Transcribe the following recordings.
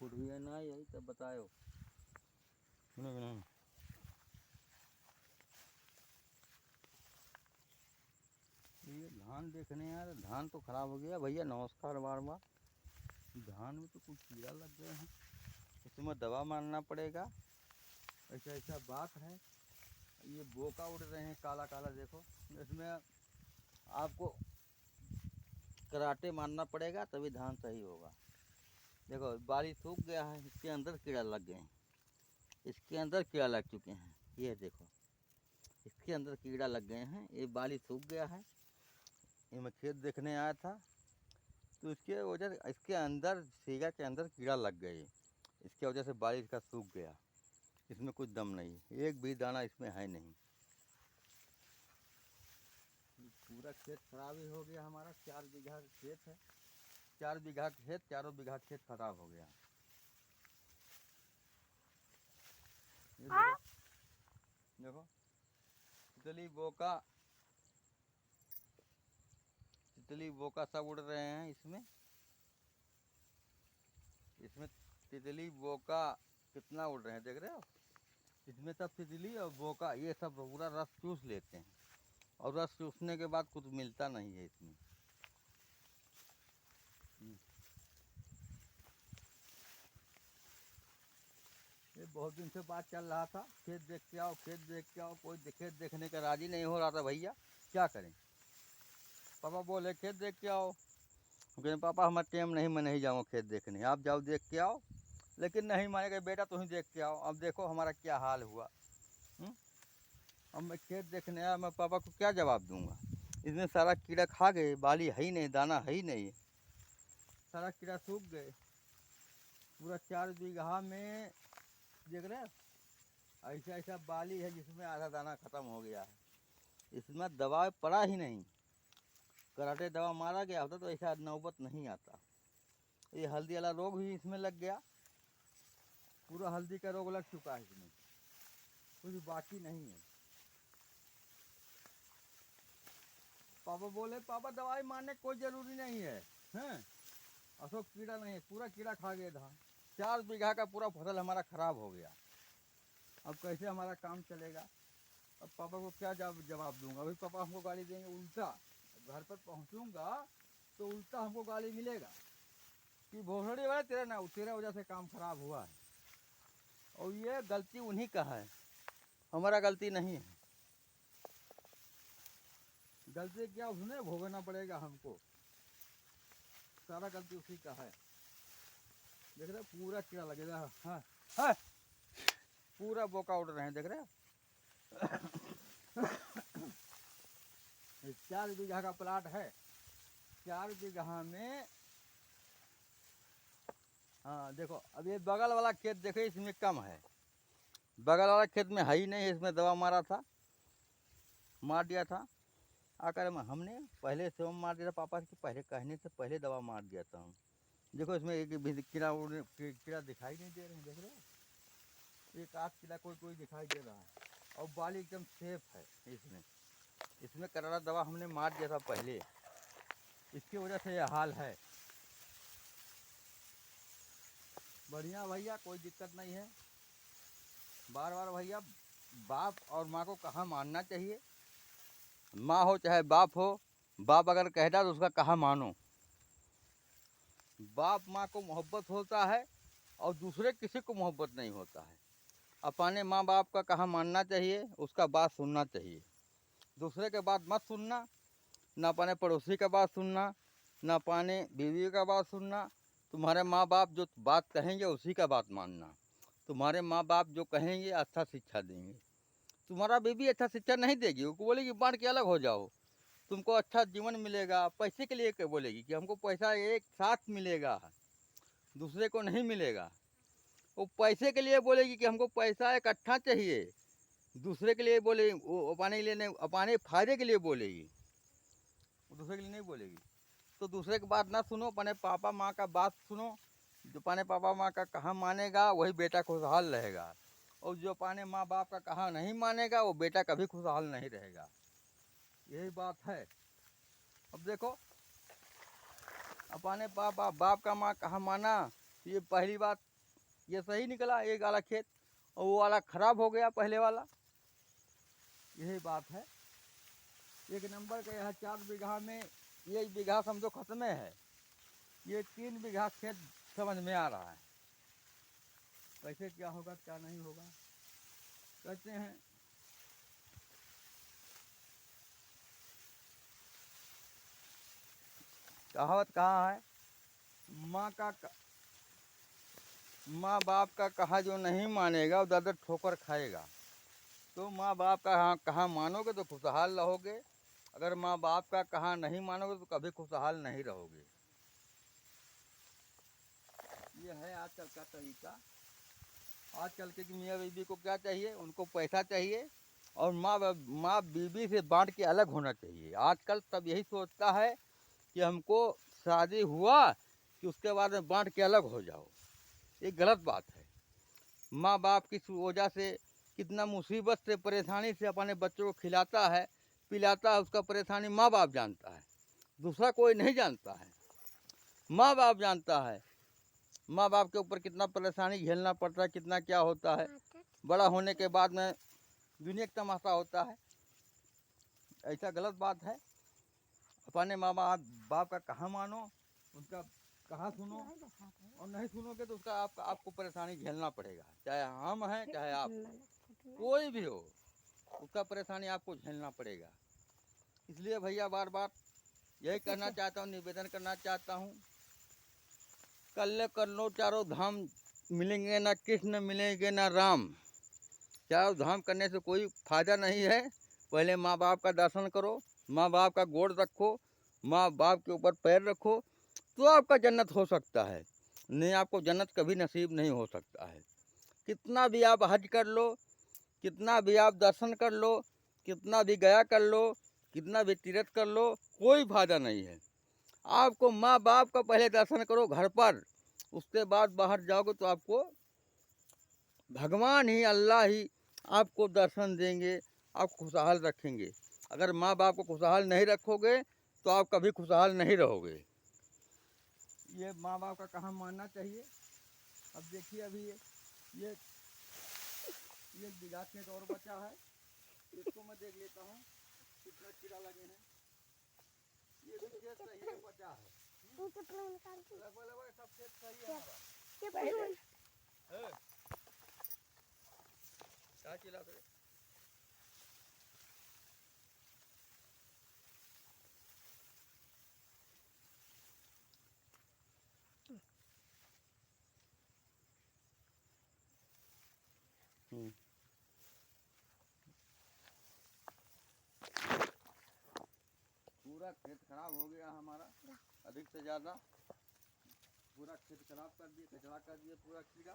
फूट भी है ना, यही तब बतायो। नहीं ये धान देखने यार, धान तो खराब हो गया भैया। नमस्कार बार बार। धान में तो कुछ कीड़ा लग गए हैं, इसमें दवा मारना पड़ेगा। ऐसा ऐसा बात है। ये बोका उड़ रहे हैं काला काला, देखो। इसमें आपको कराटे मारना पड़ेगा तभी धान सही होगा। देखो बाली सूख गया है, इसके अंदर कीड़ा लग गए हैं, इसके अंदर कीड़ा लग चुके हैं। ये देखो इसके अंदर कीड़ा लग गए हैं। ये बाली सूख गया है। ये मैं खेत देखने आया था तो इसके वजह इसके अंदर सीगा के अंदर कीड़ा लग गए, इसके वजह से बारिश का सूख गया। इसमें कुछ दम नहीं, एक भी दाना इसमें है नहीं। पूरा खेत खराब ही हो गया हमारा। 4 बीघा खेत है, 4 बीघा खेत, चारों बीघा खेत खराब हो गया। ये देखो देखो तितली बोका, तितली बोका सब उड़ रहे हैं इसमें। इसमें तितली बोका कितना उड़ रहे हैं, देख रहे हो। इसमें सब तितली और बोका ये सब पूरा रस चूस लेते हैं, और रस चूसने के बाद कुछ मिलता नहीं है इसमें। ये बहुत दिन से बात चल रहा था, खेत देख के आओ, खेत देख के आओ। कोई खेत देखने का राजी नहीं हो रहा था भैया, क्या करें। पापा बोले खेत देख के आओ, कहते पापा हमारा टाइम नहीं, मैं नहीं जाऊँगा खेत देखने, आप जाओ देख के आओ। लेकिन नहीं मानेगा, बेटा तुम देख के आओ। अब देखो हमारा क्या हाल हुआ। अब मैं खेत देखने आया, मैं पापा को क्या जवाब दूंगा। इसमें सारा कीड़ा खा गए, बाली है ही नहीं, दाना है ही नहीं, सारा कीड़ा सूख गए। पूरा 4 बीघा में देख रहे हैं, ऐसा ऐसा बाली है जिसमें आधा दाना ख़त्म हो गया है। इसमें दवा पड़ा ही नहीं, कराटे दवा मारा गया होता तो ऐसा नौबत नहीं आता। ये हल्दी वाला रोग भी इसमें लग गया, पूरा हल्दी का रोग लग चुका है इसमें, कुछ बाकी नहीं है। पापा बोले पापा दवाई मारने कोई ज़रूरी नहीं है, हैं अशोक कीड़ा नहीं है, पूरा कीड़ा खा गया धान। 4 बीघा का पूरा फसल हमारा ख़राब हो गया। अब कैसे हमारा काम चलेगा। अब पापा को क्या जवाब दूंगा। अभी पापा हमको गाली देंगे उल्टा, घर पर पहुंचूंगा तो उल्टा हमको गाली मिलेगा कि भोसड़ी वाला तेरा ना, तेरा वजह से काम खराब हुआ है। और ये गलती उन्हीं का है, हमारा गलती नहीं है। गलती क्या उसने भोगना पड़ेगा हमको, सारा गलती उसी का है। देख रहे पूरा कीड़ा लगेगा। हाँ हाँ, पूरा बोका उड़ रहे हैं, देख रहे हो। 4 बीघा का प्लाट है, 4 बीघा में। हाँ देखो, अब ये बगल वाला खेत देखो, इसमें कम है। बगल वाला खेत में है ही नहीं, इसमें दवा मारा था, मार दिया था आकर हमने पहले से हम मार दिया था। पापा के पहले कहने से पहले दवा मार दिया था हम। देखो इसमें एक भी कीड़ा दिखाई नहीं दे रहे हैं, देख रहे हो। एक आध कीड़ा कोई कोई दिखाई दे रहा है, और बाली एकदम सेफ है इसमें। इसमें करारा दवा हमने मार दिया था पहले, इसकी वजह से यह हाल है। बढ़िया भैया, कोई दिक्कत नहीं है। बार बार भैया, बाप और माँ को कहाँ मानना चाहिए। माँ हो चाहे बाप हो, बाप अगर कहता तो उसका कहाँ मानो। बाप माँ को मोहब्बत होता है और दूसरे किसी को मोहब्बत नहीं होता है। अपने माँ बाप का कहाँ मानना चाहिए, उसका बात सुनना चाहिए। दूसरे के बात मत सुनना, ना अपने पड़ोसी का बात सुनना, ना अपने बीवी का बात सुनना। तुम्हारे माँ बाप जो बात कहेंगे उसी का बात मानना। तुम्हारे माँ बाप जो कहेंगे अच्छा शिक्षा देंगे। तुम्हारा बीवी अच्छा शिक्षा नहीं देगी, वो बोलेगी बांट के अलग हो जाओ, तुमको अच्छा जीवन मिलेगा। पैसे के लिए क्या बोलेगी कि हमको पैसा एक साथ मिलेगा, दूसरे को नहीं मिलेगा। वो पैसे के लिए बोलेगी कि हमको पैसा इकट्ठा चाहिए, दूसरे के लिए बोलेगी, वो अपने के लिए नहीं, अपने फायदे के लिए बोलेगी, वो दूसरे के लिए नहीं बोलेगी। तो दूसरे की बात ना सुनो, अपने पापा माँ का बात सुनो। जो अपने पापा माँ का कहा मानेगा वही बेटा खुशहाल रहेगा, और जो अपने माँ बाप का कहा नहीं मानेगा वो बेटा कभी खुशहाल नहीं रहेगा। यही बात है। अब देखो, अपने बाप का माँ कहा माना, ये पहली बात ये सही निकला एक वाला खेत, और वो वाला खराब हो गया पहले वाला। यही बात है। 1 नंबर का यह 4 बीघा में 1 बीघा समझो खत्म है, ये 3 बीघा खेत समझ में आ रहा है। कैसे क्या होगा क्या नहीं होगा, कहते हैं कहावत कहाँ है, माँ बाप का कहा जो नहीं मानेगा वो दादा ठोकर खाएगा। तो माँ बाप का कहा मानोगे तो खुशहाल रहोगे, अगर माँ बाप का कहा नहीं मानोगे तो कभी खुशहाल नहीं रहोगे। ये है आजकल का तरीका। आजकल के मियाँ बीवी को क्या चाहिए, उनको पैसा चाहिए और माँ बीवी से बांट के अलग होना चाहिए। आजकल सब यही सोचता है कि हमको शादी हुआ कि उसके बाद में बांट के अलग हो जाओ। ये गलत बात है। माँ बाप की वजह से कितना मुसीबत से परेशानी से अपने बच्चों को खिलाता है पिलाता है, उसका परेशानी माँ बाप जानता है, दूसरा कोई नहीं जानता है। माँ बाप जानता है माँ बाप के ऊपर कितना परेशानी झेलना पड़ता है, कितना क्या होता है। बड़ा होने के बाद में दुनिया का तमाशा होता है। ऐसा गलत बात है। अपने माँ बाप का कहा मानो, उनका कहा सुनो, और नहीं सुनोगे तो उसका आपको परेशानी झेलना पड़ेगा। चाहे हम हैं चाहे आप, कोई भी हो, उसका परेशानी आपको झेलना पड़ेगा। इसलिए भैया बार बार यही करना चाहता हूँ, निवेदन करना चाहता हूँ, कल्ले कर लो चारों धाम, मिलेंगे ना कृष्ण मिलेंगे ना राम। चारों धाम करने से कोई फायदा नहीं है। पहले माँ बाप का दर्शन करो, माँ बाप का गोड़ रखो, माँ बाप के ऊपर पैर रखो, तो आपका जन्नत हो सकता है। नहीं, आपको जन्नत कभी नसीब नहीं हो सकता है। कितना भी आप हज कर लो, कितना भी आप दर्शन कर लो, कितना भी गया कर लो, कितना भी तीर्थ कर लो, कोई फायदा नहीं है। आपको माँ बाप का पहले दर्शन करो घर पर, उसके बाद बाहर जाओगे तो आपको भगवान ही, अल्लाह ही आपको दर्शन देंगे, आप खुशहाल रखेंगे। अगर माँ बाप को खुशहाल नहीं रखोगे तो आप कभी खुशहाल नहीं रहोगे। ये माँ बाप का कहा मानना चाहिए। अब देखिए अभी ये बीघा खेत और बचा है, इसको मैं देख लेता हूँ कितना कीड़ा लगे हैं। ये भी खेत सही है, बचा है, लगभग सब खेत सही है हमारा। क्या चिल्ला रहे? पूरा खेत खराब हो गया हमारा, अधिक से ज़्यादा पूरा खेत खराब कर दिए, कचरा कर दिए पूरा कीड़ा।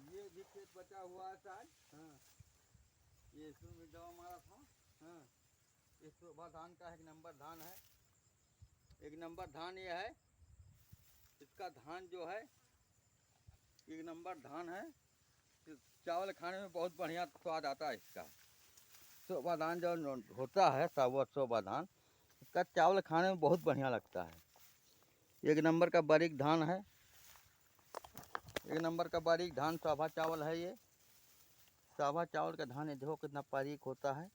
ये भी खेत बचा हुआ है शायद, हाँ, ये इसमें भी दवा मारा था, हाँ, ये शोभा धान का 1 नंबर धान है। 1 नंबर धान ये है, इसका धान जो है 1 नंबर धान है। चावल खाने में बहुत बढ़िया स्वाद आता है इसका। शोभा धान जो होता है शोभा धान, इसका चावल खाने में बहुत बढ़िया लगता है। 1 नंबर का बारीक धान है, 1 नंबर का बारीक धान शोभा चावल है। ये शोभा चावल का धान, ये देखो कितना बारीक होता है,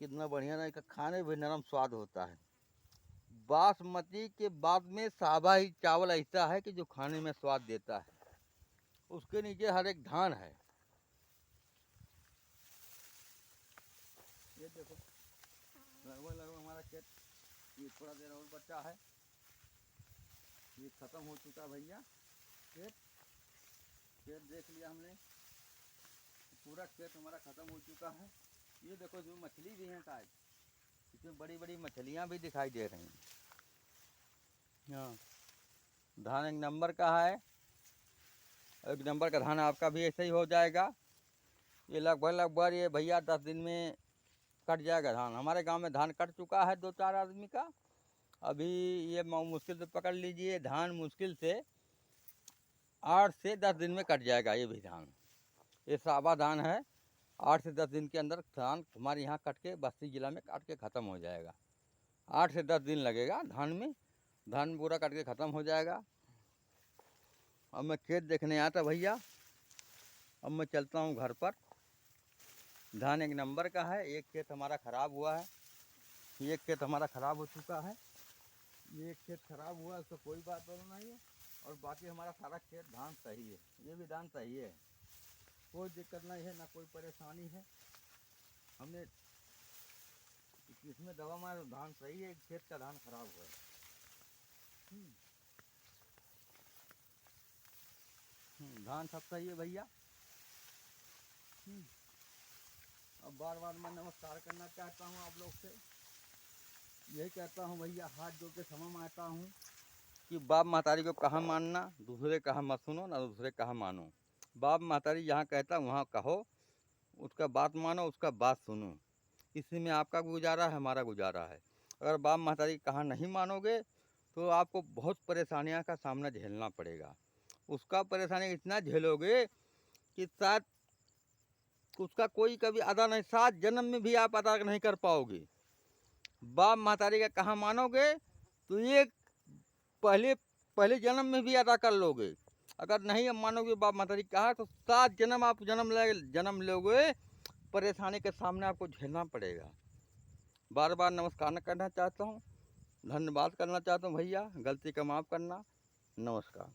कितना बढ़िया ना, इसका खाने में भी नरम स्वाद होता है। बासमती के बाद में सावा ही चावल ऐसा है कि जो खाने में स्वाद देता है। उसके नीचे हर एक धान है। ये देखो लगभग हमारा खेत, ये थोड़ा देर और बचा है, ये खत्म हो चुका भैया। खेत देख लिया हमने, पूरा खेत हमारा खत्म हो चुका है। ये देखो जो मछली भी हैं शायद, इसमें बड़ी बड़ी मछलियाँ भी दिखाई दे रही हैं। हाँ, धान 1 नंबर का है। 1 नंबर का धान आपका भी ऐसे ही हो जाएगा। ये लगभग ये भैया 10 दिन में कट जाएगा धान। हमारे गांव में धान कट चुका है 2-4 आदमी का। अभी ये मुश्किल से पकड़ लीजिए, धान मुश्किल से 8 से 10 दिन में कट जाएगा ये भी धान। ये सावा धान है, 8 से 10 दिन के अंदर धान हमारे यहाँ कट के बस्ती जिला में काट के ख़त्म हो जाएगा। 8 से 10 दिन लगेगा धान में, धान पूरा कट के ख़त्म हो जाएगा। अब मैं खेत देखने आता भैया। अब मैं चलता हूँ घर पर। धान एक नंबर का है। एक खेत हमारा ख़राब हुआ है, एक खेत हमारा ख़राब हो चुका है, ये एक खेत ख़राब हुआ है, उसको कोई बात नहीं है। और बाकी हमारा सारा खेत धान सही है, ये भी धान सही है, कोई दिक्कत नहीं है, ना कोई परेशानी है। हमने इसमें दवा मार, धान सही है, एक खेत का धान खराब हुआ है। धान सब सही है भैया। अब बार बार मैं नमस्कार करना चाहता हूँ आप लोग से। यही कहता हूँ भैया, हाथ जोड़ के क्षमा मांगता हूँ कि बाप महतारी को कहाँ मानना, दूसरे कहाँ मत सुनो, ना दूसरे कहाँ मानो। बाप महतारी जहाँ कहता वहाँ कहो, उसका बात मानो, उसका बात सुनो। इसी में आपका गुजारा है, हमारा गुजारा है। अगर बाप महतारी कहाँ नहीं मानोगे तो आपको बहुत परेशानियों का सामना झेलना पड़ेगा। उसका परेशानी इतना झेलोगे कि शायद उसका कोई कभी अदा नहीं, 7 जन्म में भी आप अदा नहीं कर पाओगे। बाप महतारी का कहाँ मानोगे तो ये पहले पहले जन्म में भी अदा कर लोगे। अगर नहीं मानोगे बाप महतारी कहा तो 7 जन्म आप जन्म लोगे, परेशानी के सामने आपको झेलना पड़ेगा। बार बार नमस्कार न करना चाहता हूँ, धन्यवाद करना चाहता हूँ भैया। गलती का माफ़ करना। नमस्कार।